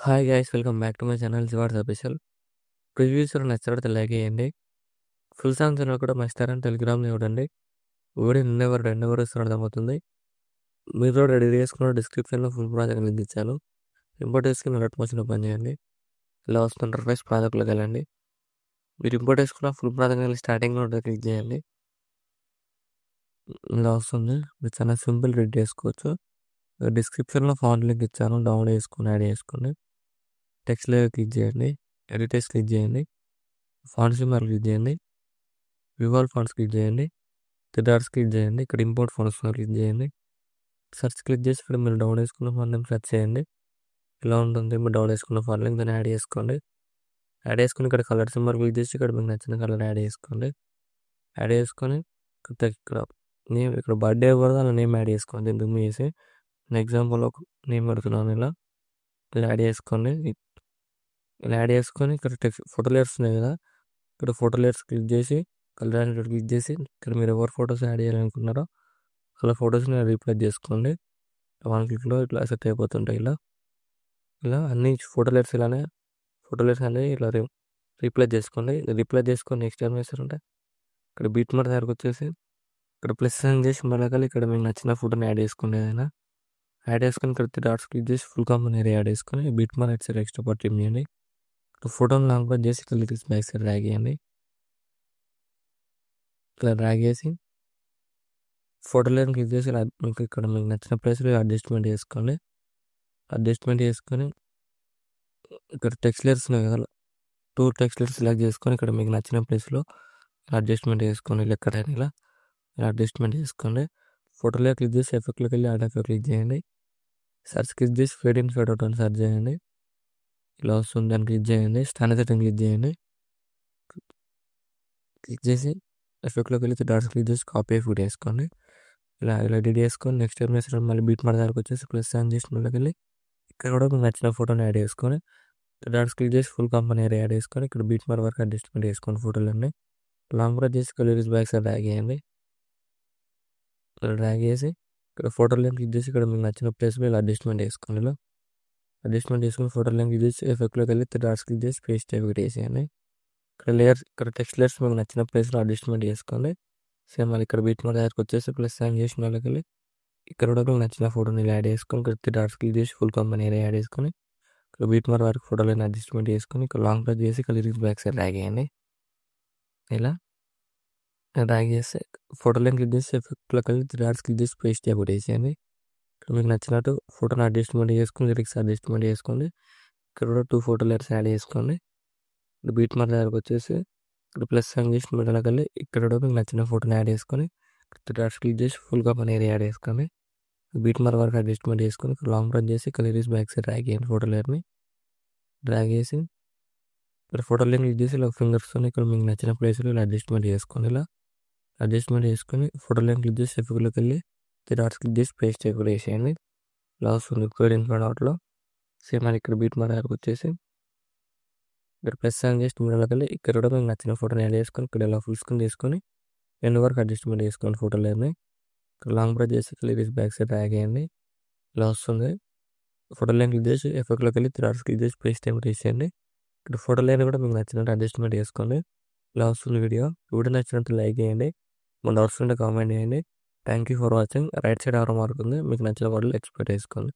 Hi guys welcome back to my channel Shivar's official. Previews నచ్చినట్లయితే like చేయండి. Full songs అన్న కూడా మస్తారని టెలిగ్రామ్లో చూడండి. వీడియో నిన్నెవరు ఇస్తున్నారు అర్థమవుతుంది. మీరు కూడా రెడీ చేసుకున్న డిస్క్రిప్షన్లో ఫుల్ ప్రాజెక్ట్ లింక్ ఇచ్చాను. ఇంపోర్ట్ చేసుకుని అలర్ట్ మోషన్ ఓపెన్ చేయండి. ఇలా వస్తున్న ఇంటర్ఫేస్ ప్రాజెక్ట్లోకి వెళ్ళండి. మీరు ఇంపోర్ట్ చేసుకున్న ఫుల్ ప్రాజెక్ట్ స్టార్టింగ్లో క్లిక్ చేయండి. ఇలా వస్తుంది. మీరు చాలా సింపుల్ రెడీ చేసుకోవచ్చు. డిస్క్రిప్షన్లో ఫాంట్ లింక్ ఇచ్చాను, డౌన్లోడ్ చేసుకుని యాడ్ చేసుకోండి. టెక్స్ట్ లేయర్ క్లిక్ చేయండి, ఎడిటర్స్ క్లిక్ చేయండి, ఫాంట్ సిమ్మర్ క్లిక్ చేయండి, వివాల్ ఫాంట్స్ క్లిక్ చేయండి, థిడార్స్ క్లిక్ చేయండి. ఇక్కడ ఇంపోర్ట్ ఫాంట్స్ క్లిక్ చేయండి. సెర్చ్ క్లిక్ చేసి ఇక్కడ మీరు డౌన్ చేసుకున్న ఫాంట్ నేమ్ సెర్చ్ చేయండి. ఇలా ఉంటుంది. మీరు డౌన్ చేసుకున్న ఫాంట్ నేమ్ దాన్ని యాడ్ చేసుకోండి. యాడ్ చేసుకుని ఇక్కడ కలర్ సిమ్మర్ క్లిక్ చేసి ఇక్కడ మీకు నచ్చిన కలర్ యాడ్ చేసుకోండి. యాడ్ చేసుకొని ఇక్కడ నేమ్ ఇక్కడ బర్త్డే కూడా అలా నేమ్ యాడ్ చేసుకోండి. ఎందుకు వేసి ఎగ్జాంపుల్ ఒక నేమ్ పెడుతున్నాను. ఇలా యాడ్ చేసుకోండి. ఇలా యాడ్ చేసుకొని ఇక్కడ ఫోటో లేయర్స్ ఉన్నాయి కదా, ఇక్కడ ఫోటో లేయర్స్ క్లిక్ చేసి కలర్ యానిమేటర్ క్లిక్ చేసి ఇక్కడ మీరు ఎవరు ఫొటోస్ యాడ్ చేయాలనుకున్నారో అలా ఫొటోస్ని రీప్లేస్ చేసుకోండి. వన్ క్లిక్లో ఇట్లా సెట్ అయిపోతుంటాయి. ఇలా అన్ని ఫోటో లేయర్స్ ఇలానే ఫోటో లేయర్స్ అనేవి ఇట్లా రీప్లేస్ చేసుకోండి. రీప్లేస్ చేసుకొని నెక్స్ట్ ఏం చేస్తారంటే ఇక్కడ బీట్ మార్క్ దగ్గరకు వచ్చేసి ఇక్కడ ప్లస్ సైన్ చేసి మళ్ళీ ఇక్కడ మీకు నచ్చిన ఫోటోని యాడ్ చేసుకోండి. ఏదైనా యాడ్ చేసుకొని ఇక్కడ డాట్స్ క్లిక్ చేసి ఫుల్ కాంబోన్ ఏరియా యాడ్ చేసుకొని beat mark side extra part trim చేయండి. ఫోటోని లాంగ్ పార్ట్ చేసి ఇక్కడ లిరిక్స్ బ్యాక్ సైడ్ డ్రాగ్ చేయండి. ఇట్లా డ్రాగ్ చేసి ఫోటో లేయర్ క్లిక్ చేసి మీకు ఇక్కడ మీకు నచ్చిన ప్లేస్లో అడ్జస్ట్మెంట్ చేసుకోండి. అడ్జస్ట్మెంట్ చేసుకొని ఇక్కడ టెక్స్ట్ లేయర్స్ ఉన్నాయి కదా, 2 టెక్స్ట్ లేయర్స్ సెలెక్ట్ చేసుకొని ఇక్కడ మీకు నచ్చిన ప్లేస్లో అడ్జస్ట్మెంట్ చేసుకోండి. ఎక్కడైనా ఇలా అడ్జస్ట్మెంట్ చేసుకోండి. ఫోటో లేయర్ క్లిక్ చేసి ఎఫెక్ట్లోకి వెళ్ళి యాడ్ ఎఫెక్ట్ క్లిక్ చేయండి. సెర్చ్ క్లిక్ చేసి ఫేడ్ ఇన్ ఫేడ్ అవుట్ అని సెర్చ్ చేయండి. ఇలా వస్తుంది. దాన్ని క్లిక్ చేయండి. స్టాండర్డ్ సెట్టింగ్ క్లిక్ చేయండి. క్లిక్ చేసి ఎఫెక్ట్లోకి వెళ్ళి డాట్స్ క్లిక్ చేసి కాపీ ఫుడ్ వేసుకోండి. ఇలా ఎడిట్ చేసుకొని నెక్స్ట్ టైం వేసిన మళ్ళీ బీట్ మార్క్ దగ్గరకు వచ్చేసి ప్లస్ సైన్ చేసి మళ్ళీకి వెళ్ళి ఇక్కడ కూడా మీకు నచ్చిన ఫోటోని యాడ్ చేసుకొని డాట్స్ క్లిక్ చేసి ఫుల్ కంపెనీ ఏరియా యాడ్ చేసుకొని ఇక్కడ బీట్ మార్క్ వరకు అడ్జస్ట్మెంట్ చేసుకోండి. ఫోటోలన్నీ లాంగ్ ప్రెస్ చేసి కలర్స్ బ్యాక్ సైడ్ డ్రాగ్ చేయండి. డ్రాగ్ చేసి ఇక్కడ ఫోటోలో క్లిక్ చేసి ఇక్కడ మీకు నచ్చిన ప్లేస్లో ఇలా అడ్జస్ట్మెంట్ చేసుకోండి. ఇలా అడ్జస్ట్మెంట్ చేసుకుని ఫోటోలో క్లిక్ చేసి ఎఫెక్ట్లోకి వెళ్ళి డాట్స్ క్లిక్ చేసి పేస్ట్ ఒకటి వేసేయండి. ఇక్కడ లేయర్స్ ఇక్కడ టెక్స్ట్ లేయర్స్ మీకు నచ్చిన ప్లేస్లో అడ్జస్ట్మెంట్ చేసుకోండి. సేమ్ మళ్ళీ ఇక్కడ బీట్ మార్క్ దగ్గరకు వచ్చేసి ప్లస్ సైన్ చేసిన వాళ్ళకి వెళ్ళి ఇక్కడ కూడా మీకు నచ్చిన ఫోటోని ఇలా యాడ్ చేసుకొని ఇక్కడ డాట్స్ క్లిక్ చేసి ఫుల్ కంపెనీ ఏరియా యాడ్ చేసుకొని ఇక్కడ బీట్ మార్క్ వరకు ఫోటోలను అడ్జస్ట్మెంట్ చేసుకొని ఇక్కడ లాంగ్ ప్రెస్ చేసి ఇక్కడ లిరిక్స్ బ్యాక్ సైడ్ డ్రాగ్ చేయండి. ఇలా డ్రాగ్ చేస్తే ఫోటోలను క్లిక్ చేసి ఎఫెక్ట్లోకి వెళ్ళి డాట్స్ క్లిక్ చేసి పేస్ట్ ఒకటి వేసేయండి. ఇక్కడ మీకు నచ్చినట్టు ఫోటోని అడ్జస్ట్మెంట్ చేసుకొని లిరిక్స్ అడ్జస్ట్మెంట్ చేసుకోండి. ఇక్కడ కూడా 2 ఫోటో లేయర్స్ యాడ్ చేసుకోండి. ఇక్కడ బీట్ మార్క్ దగ్గరకు వచ్చేసి ఇక్కడ ప్లస్ సైన్ చేసి మిడిల్లోకి వెళ్ళి ఇక్కడ కూడా మీకు నచ్చిన ఫోటోని యాడ్ చేసుకొని డాట్స్ క్లిక్ చేసి ఫుల్ కంపెనీ ఏరియా యాడ్ చేసుకోండి. బీట్ మార్క్ వరకు అడ్జస్ట్మెంట్ చేసుకొని ఇక్కడ లాంగ్ ప్రెస్ చేసి కలరీస్ బ్యాక్ సైడ్ డ్రాగ్ చేయండి. ఫోటో లేయర్ని డ్రాగ్ చేసి ఇక్కడ ఫోటో లేయర్ క్లిక్ చేసి ఇలా ఫింగర్స్తో ఇక్కడ మీకు నచ్చిన ప్లేస్లో ఇలా అడ్జస్ట్మెంట్ చేసుకోండి. ఇలా అడ్జస్ట్మెంట్ చేసుకొని ఫోటో లేయర్ క్లిక్ చేసి ఎఫెక్ట్లోకి వెళ్ళి డాట్స్ క్లిక్ చేసి పేస్ట్ కూడా వేసేయండి. ఇలా వస్తుంది ఫేడ్ ఇన్ ఫేడ్ అవుట్లో. సేమ్ అది ఇక్కడ బీట్ మార్క్ దగ్గరకు వచ్చేసి ఇక్కడ ప్లస్ సైన్ చేసి మిడిల్లోకి వెళ్ళి ఇక్కడ కూడా మీకు నచ్చిన ఫోటోని యాడ్ చేసుకొని ఇక్కడ ఇలా ఫుల్ స్క్రీన్ తీసుకొని ఎండ్ వరకు అడ్జస్ట్మెంట్ చేసుకోండి. ఫోటో లేయర్ని ఇక్కడ లాంగ్ ప్రెస్ చేసి లిరిక్స్ బ్యాక్ సైడ్ డ్రాగ్ చేయండి. ఇలా వస్తుంది. ఫోటో లేయర్ క్లిక్ చేసి ఎఫెక్ట్లోకి వెళ్ళి డాట్స్ క్లిక్ చేసి పేస్ట్ వేసేయండి. ఇక్కడ ఫోటో లేయర్ కూడా మీకు నచ్చినట్టు అడ్జస్ట్మెంట్ చేసుకోండి. ఇలా వస్తుంది వీడియో నచ్చినట్టు లైక్ చేయండి. మన డౌట్స్ ఉంటే కామెంట్ చేయండి. Thank you for watching. Right side ఆరో మార్క్ ఉంది, మీకు నచ్చిన వాటిలో ఎక్స్పెక్ట్ చేసుకోండి.